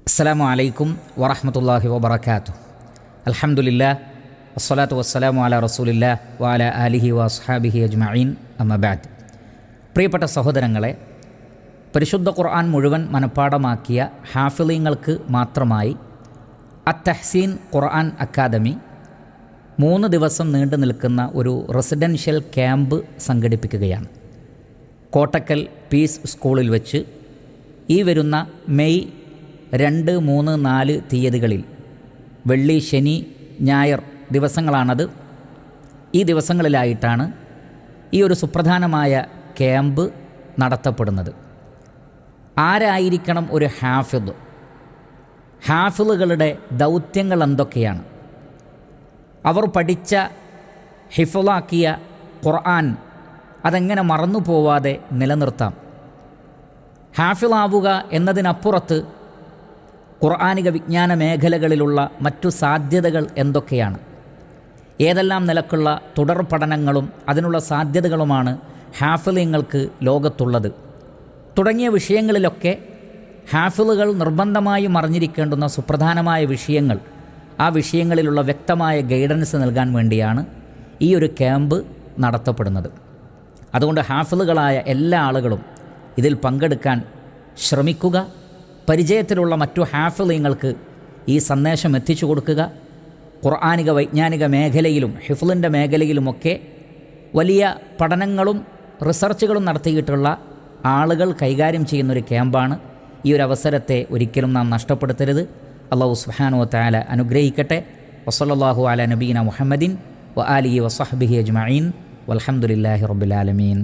അസ്സലാമു അലൈക്കും വറഹ്മത്തുള്ളാഹി വബറകാതുഹു. അൽഹംദുലില്ലാഹ് വസ്സലാത്തു വസ്സലാമു അലാ റസൂലില്ലാഹ് വഅലാ ആലിഹി വഅസ്ഹാബിഹി അജ്മഈൻ. അമ്മാ ബഅദ്. പ്രിയപ്പെട്ട സഹോദരങ്ങളെ, പരിശുദ്ധ ഖുർആൻ മുഴുവൻ മനഃപ്പാഠമാക്കിയ ഹാഫിളീങ്ങൾക്ക് മാത്രമായി അത്തഹ്സീൻ ഖുർആൻ അക്കാദമി 3 ദിവസം നീണ്ടു നിൽക്കുന്ന ഒരു റെസിഡൻഷ്യൽ ക്യാമ്പ് സംഘടിപ്പിക്കുകയാണ്. കോട്ടക്കൽ പീസ് സ്കൂളിൽ വെച്ച് ഈ വരുന്ന മെയ് 2, 3, 4 തീയതികളിൽ, വെള്ളി, ശനി, ഞായർ ദിവസങ്ങളാണത്. ഈ ദിവസങ്ങളിലായിട്ടാണ് ഈ ഒരു സുപ്രധാനമായ ക്യാമ്പ് നടത്തപ്പെടുന്നത്. ആരായിരിക്കണം ഒരു ഹാഫിദ്? ഹാഫിളുകളുടെ ദൗത്യങ്ങൾ എന്തൊക്കെയാണ്? അവർ പഠിച്ച ഹിഫ്ളാക്കിയ ഖുർആൻ അതെങ്ങനെ മറന്നു പോവാതെ നിലനിർത്താം? ഹാഫിളാവുക എന്നതിനപ്പുറത്ത് ഖുർആനിക വിജ്ഞാന മേഖലകളിലുള്ള മറ്റു സാധ്യതകൾ എന്തൊക്കെയാണ്? ഏതെല്ലാം നിലക്കുള്ള തുടർ പഠനങ്ങളും അതിനുള്ള സാധ്യതകളുമാണ് ഹാഫിളീങ്ങൾക്ക് ലോകത്തുള്ളത്? തുടങ്ങിയ വിഷയങ്ങളിലൊക്കെ ഹാഫിളുകൾ നിർബന്ധമായും അറിഞ്ഞിരിക്കേണ്ടുന്ന സുപ്രധാനമായ വിഷയങ്ങൾ, ആ വിഷയങ്ങളിലുള്ള വ്യക്തമായ ഗൈഡൻസ് നൽകാൻ വേണ്ടിയാണ് ഈ ഒരു ക്യാമ്പ് നടത്തപ്പെടുന്നത്. അതുകൊണ്ട് ഹാഫിളുകളായ എല്ലാ ആളുകളും ഇതിൽ പങ്കെടുക്കാൻ ശ്രമിക്കുക. പരിചയത്തിലുള്ള മറ്റു ഹാഫിളീങ്ങൾക്ക് ഈ സന്ദേശം എത്തിച്ചു കൊടുക്കുക. ഖുർആനിക വൈജ്ഞാനിക മേഖലയിലും ഹിഫ്ളിൻ്റെ മേഖലയിലുമൊക്കെ വലിയ പഠനങ്ങളും റിസർച്ചുകളും നടത്തിയിട്ടുള്ള ആളുകൾ കൈകാര്യം ചെയ്യുന്നൊരു ക്യാമ്പാണ്. ഈ ഒരു അവസരത്തെ ഒരിക്കലും നാം നഷ്ടപ്പെടുത്തരുത്. അല്ലാഹു സുബ്ഹാനഹു വ തആല അനുഗ്രഹിക്കട്ടെ. വസല്ലല്ലാഹു അലാ നബീന മുഹമ്മദിൻ വ ആലിഹി വസഹ്ബിഹി അജ്മഈൻ വൽഹംദുലില്ലാഹി റബ്ബിൽ ആലമീൻ.